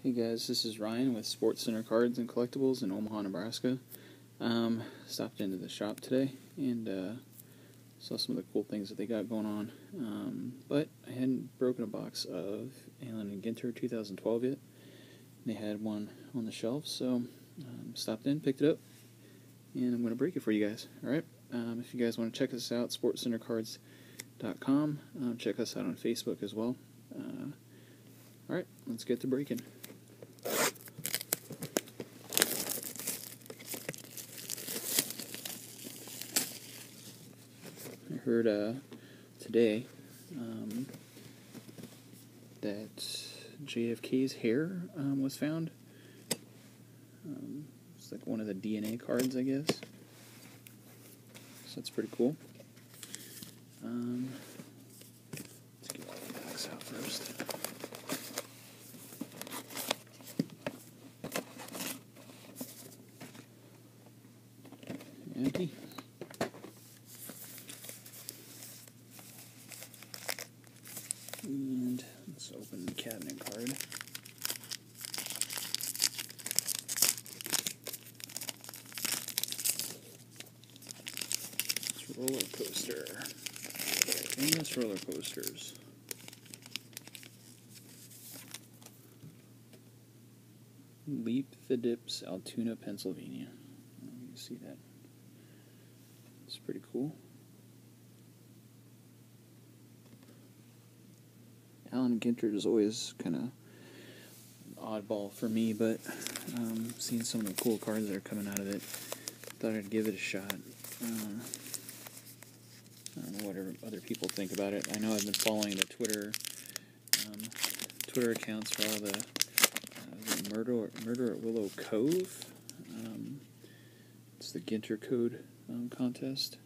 Hey guys, this is Ryan with Sports Center Cards and Collectibles in Omaha, Nebraska. Stopped into the shop today and saw some of the cool things that they got going on. But I hadn't broken a box of Allen and Ginter 2012 yet. They had one on the shelf, so stopped in, picked it up, and I'm going to break it for you guys. Alright, if you guys want to check us out, sportscentercards.com. Check us out on Facebook as well. Alright, let's get to breaking. I heard today that JFK's hair was found. It's like one of the DNA cards, I guess. So that's pretty cool. Let's get all the backs out first. Empty. And let's open the cabinet card. It's roller coaster. Famous roller coasters. Leap the Dips, Altoona, Pennsylvania. You can see that. It's pretty cool. Allen Ginter is always kind of oddball for me, but seeing some of the cool cards that are coming out of it, thought I'd give it a shot. I don't know what other people think about it. I know I've been following the Twitter accounts for all the Murder at Willow Cove. It's the Ginter Code contest.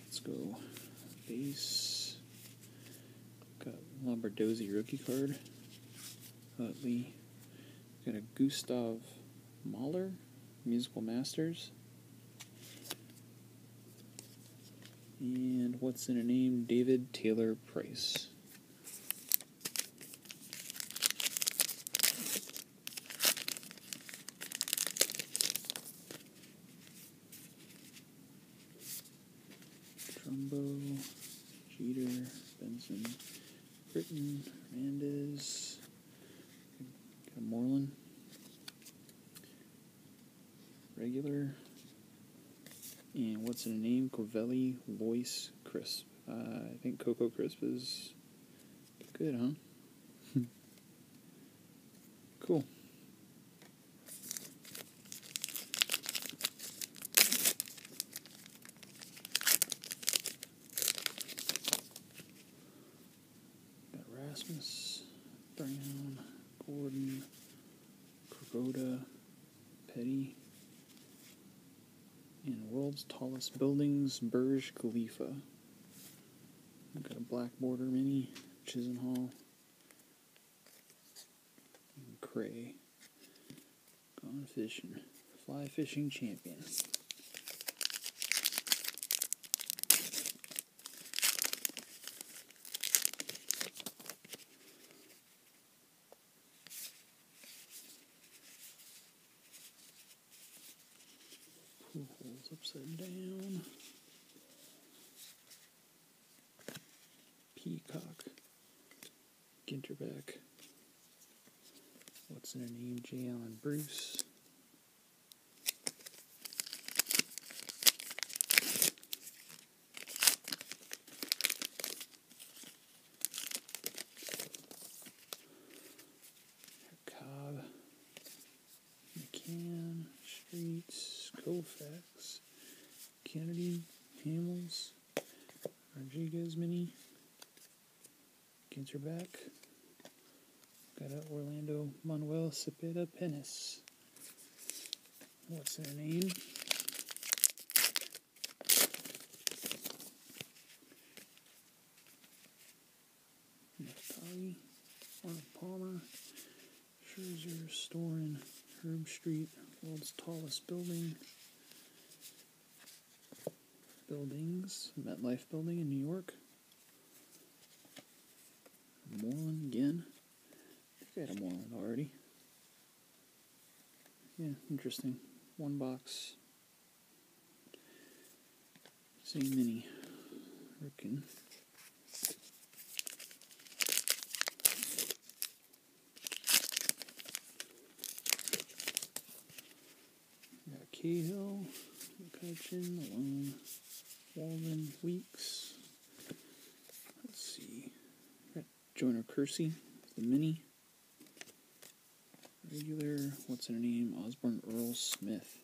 Let's go base. Got Lombardozzi rookie card. Utley. Got a Gustav Mahler, Musical Masters. And what's in a name? David Taylor Price. Trumbo, Jeter, Benson, Britton, Hernandez, got Moreland, regular, and what's in a name? Covelli, Lois, Crisp. I think Coco Crisp is good, huh? Cool. Rasmus, Brown, Gordon, Kuroda, Petty, and World's Tallest Buildings, Burj Khalifa. We've got a black border mini, Chisenhall, and Cray. Gone fishing, fly fishing champion. Holes upside down. Peacock. Ginterback. What's in her name? J. Allen Bruce. Cobb. McCann. Streets. Koufax. Kennedy. Hamels. Rodriguez mini. Ginterback. Got a Orlando Manuel Cepeda Penis. What's their name? Neftali. Arnold Palmer. Scherzer. Storin. Herb Street. World's Tallest Building. Buildings. MetLife Building in New York. Moreland again. I think I had a Moreland already. Yeah, interesting. One box. Same mini. Ripken. Got Cahill, McCutcheon, Malone, Walden, Weeks. Let's see. Got Joyner Kersey, the mini. Regular, what's her name? Osborne Earl Smith.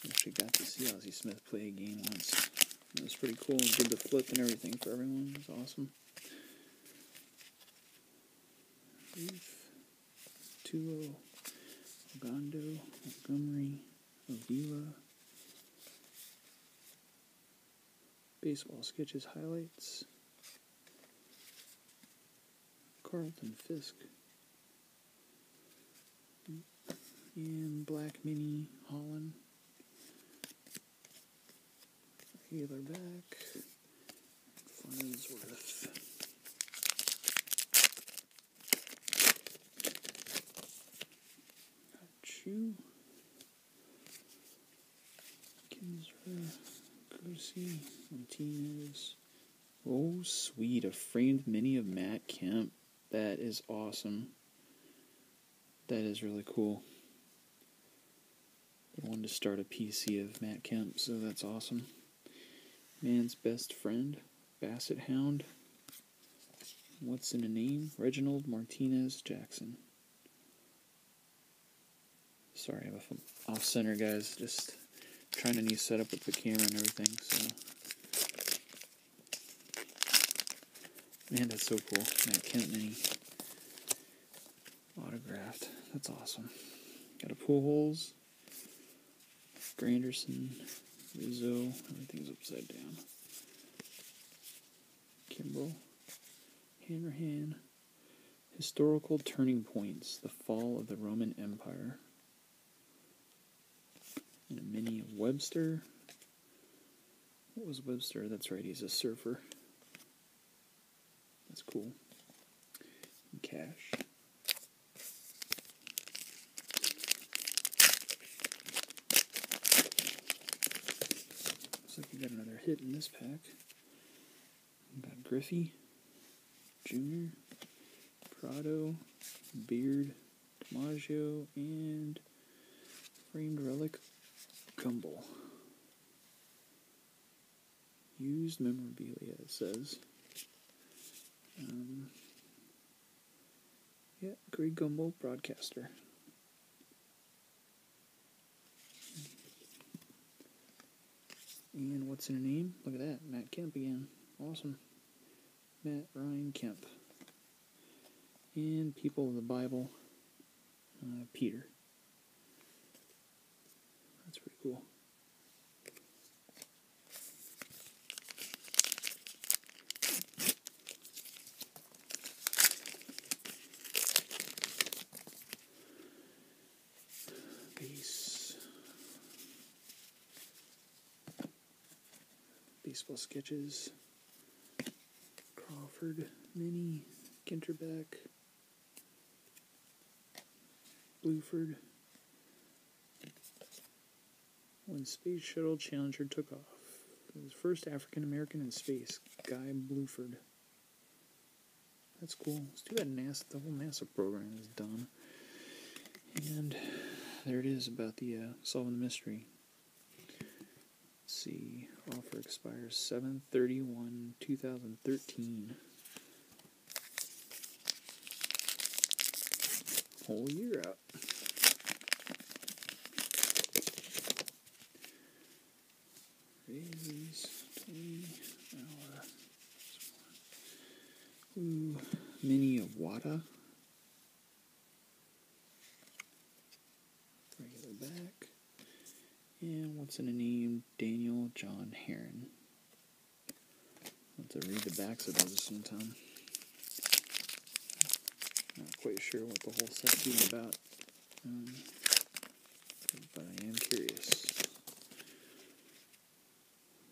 Actually got to see Ozzie Smith play a game once. It was pretty cool. He did the flip and everything for everyone. It was awesome. Reef, Tuo, Ogando, Montgomery, Avila. Baseball sketches highlights. Carlton Fisk. And Black Mini Holland. Healer back. Farnsworth. Chu. Kinsler. Kersey. Martinez. Oh, sweet. A framed mini of Matt Kemp. That is awesome. That is really cool. I wanted to start a PC of Matt Kemp, so that's awesome. Man's Best Friend. Basset Hound. What's in a name? Reginald Martinez Jackson. Sorry, I'm off center, guys. Just trying a new setup with the camera and everything, so. Man, that's so cool. Matt Kemp mini. Autographed. That's awesome. Got a Pujols. Granderson. Rizzo. Everything's upside down. Kimbrel. Hanrahan. Historical Turning Points. The Fall of the Roman Empire. And a mini of Webster. What was Webster? That's right, he's a surfer. That's cool. And Cash. Looks like we got another hit in this pack. We got Griffey, Jr., Prado, Beard, DiMaggio, and framed relic, Gumbel. Used memorabilia, it says. Yeah, Greg Gumbel, broadcaster. And what's in a name? Look at that, Matt Kemp again. Awesome. Matt Ryan Kemp. And People of the Bible, Peter. That's pretty cool. Baseball sketches. Crawford, Mini, Ginterback, Bluford. When Space Shuttle Challenger took off. It was first African American in space, Guy Bluford. That's cool. It's too bad NASA, the whole NASA program is done. And there it is about the solving the mystery. Let's see. Offer expires 7/31/2013. Whole year out. Rays, 20 hour. Ooh, Mini Awada. Regular back. And what's in a name? Daniel John Heron. I'll have to read the backs of those sometime. Not quite sure what the whole set's even about. But I am curious.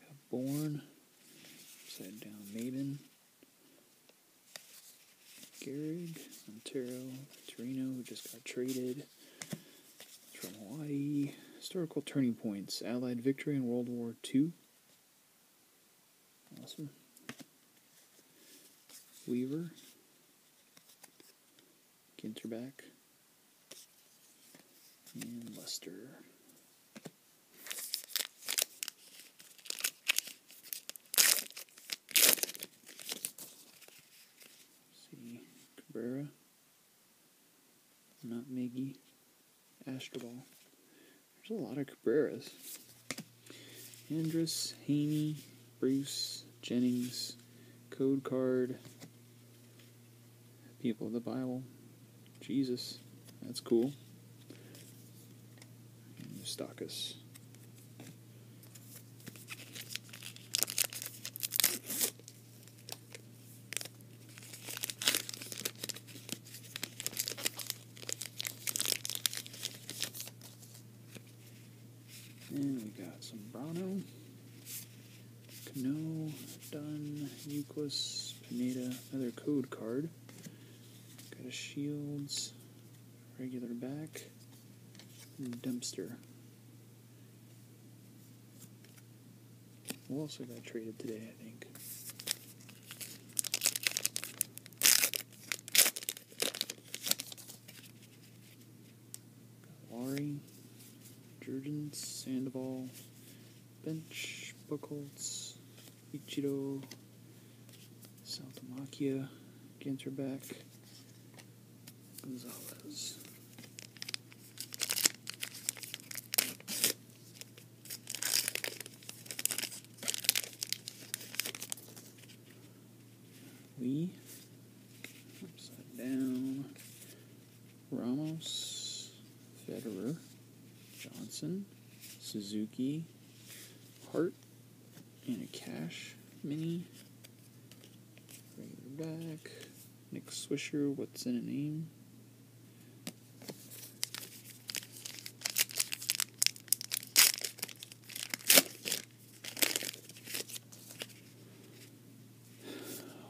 Got Born. Upside down Maven. Gehrig, Montero, Torino, who just got traded. From Hawaii. Historical turning points. Allied victory in World War II. Awesome. Weaver. Ginterback. And Lester. See, Cabrera. Not Miggy. Astrobal. There's a lot of Cabreras. Andrus, Haney, Bruce, Jennings, Code Card, People of the Bible, Jesus, that's cool. And Eustakis. And we got some Brano, Cano, Dunn, Euclid, Pineda, another Code Card. Got a Shields, regular back, and Dempster. Who also got traded today, I think. Got Laurie, Jurgens, Sandoval, Bench, Buchholz, Ichiro, Saltamacchia, Ginterback, Gonzalez. Lee, upside down, Ramos, Federer, Johnson, Suzuki, Hart, and a Cash mini. Regular back. Nick Swisher, what's in a name?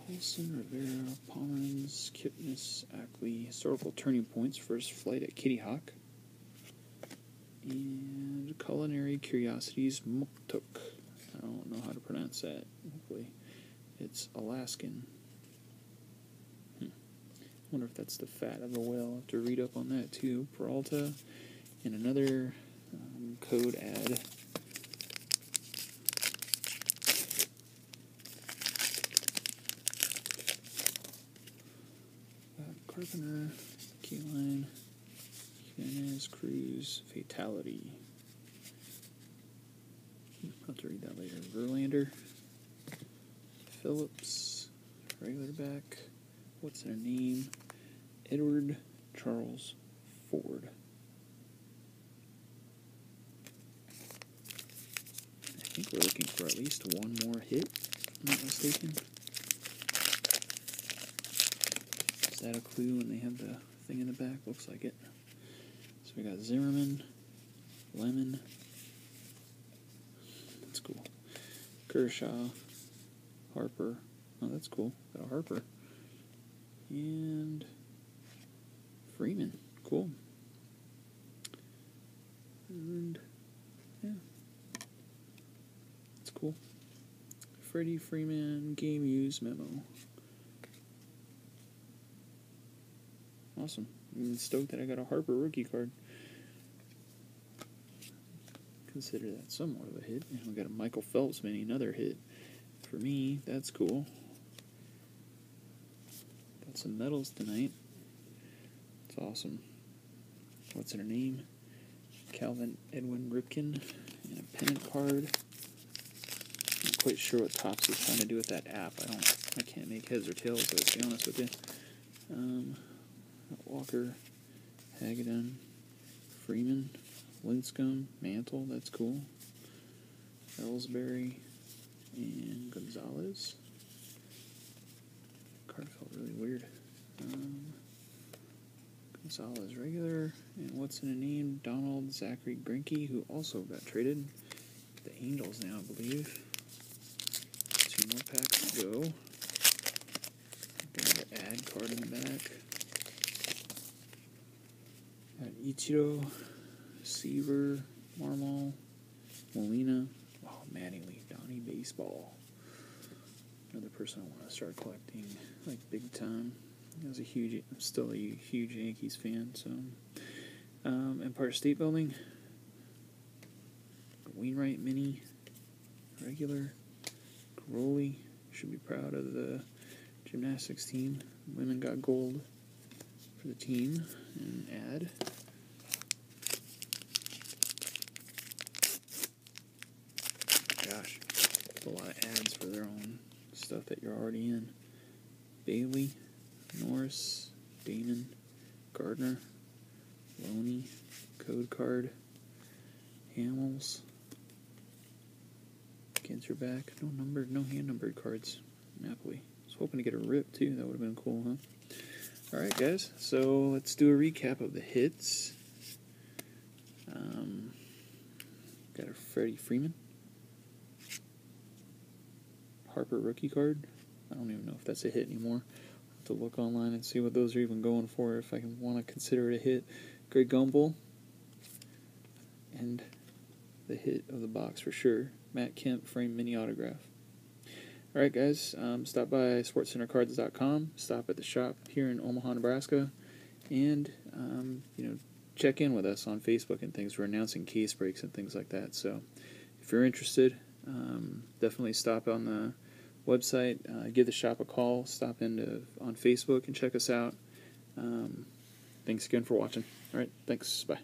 Wilson, Rivera, Pomerans, Kipnis, Ackley. Historical turning points. First flight at Kitty Hawk. And Culinary Curiosities, Muktuk. I don't know how to pronounce that. Hopefully it's Alaskan. Wonder if that's the fat of a whale. I'll have to read up on that too. Peralta. And another code ad. Carpenter, Keyline, Jimenez, Cruz, Fatality. I'll have to read that later. Verlander, Phillips, regular back. What's their name? Edward Charles Ford. I think we're looking for at least one more hit, if I'm not mistaken. Is that a clue when they have the thing in the back? Looks like it. So we got Zimmerman, Lemon. That's cool. Kershaw, Harper. Oh, that's cool. Got a Harper. And Freeman. Cool. And, yeah. That's cool. Freddie Freeman, game use memo. Awesome. I'm stoked that I got a Harper rookie card. Consider that somewhat of a hit. And we got a Michael Phelps mini, another hit. For me, that's cool. Got some medals tonight. It's awesome. What's her name? Calvin Edwin Ripken. And a pennant card. I'm not quite sure what Topps is trying to do with that app. I can't make heads or tails of it, to be honest with you. Walker, Hagedorn, Freeman, Linscomb, Mantle, that's cool. Ellsbury, and Gonzalez. Card felt really weird. Gonzalez regular, and what's in a name? Donald Zachary Greinke, who also got traded. The Angels now, I believe. 2 more packs to go. Another Rad card in the back. Got Ichiro, Seaver, Marmol, Molina. Oh, Mattingly, Donnie Baseball. Another person I want to start collecting, like, big time. I'm still a huge Yankees fan, so. Empire State Building. Wainwright Mini. Regular. Caroli. Should be proud of the gymnastics team. Women got gold for the team. And add. Gosh, a lot of ads for their own stuff that you're already in. Bailey, Norris, Damon, Gardner, Loney, Code Card, Hamels, Ginter back. No hand-numbered cards. Napoli. I was hoping to get a rip, too. That would have been cool, huh? Alright, guys. So, let's do a recap of the hits. Got a Freddie Freeman. Harper rookie card. I don't even know if that's a hit anymore. I'll have to look online and see what those are even going for, if I can want to consider it a hit. Greg Gumbel. And the hit of the box for sure. Matt Kemp frame mini autograph. Alright, guys. Stop by SportsCenterCards.com. Stop at the shop here in Omaha, Nebraska. And, check in with us on Facebook and things. We're announcing case breaks and things like that. So if you're interested, definitely stop on the website, give the shop a call, stop in on Facebook and check us out. Thanks again for watching. All right, thanks. Bye.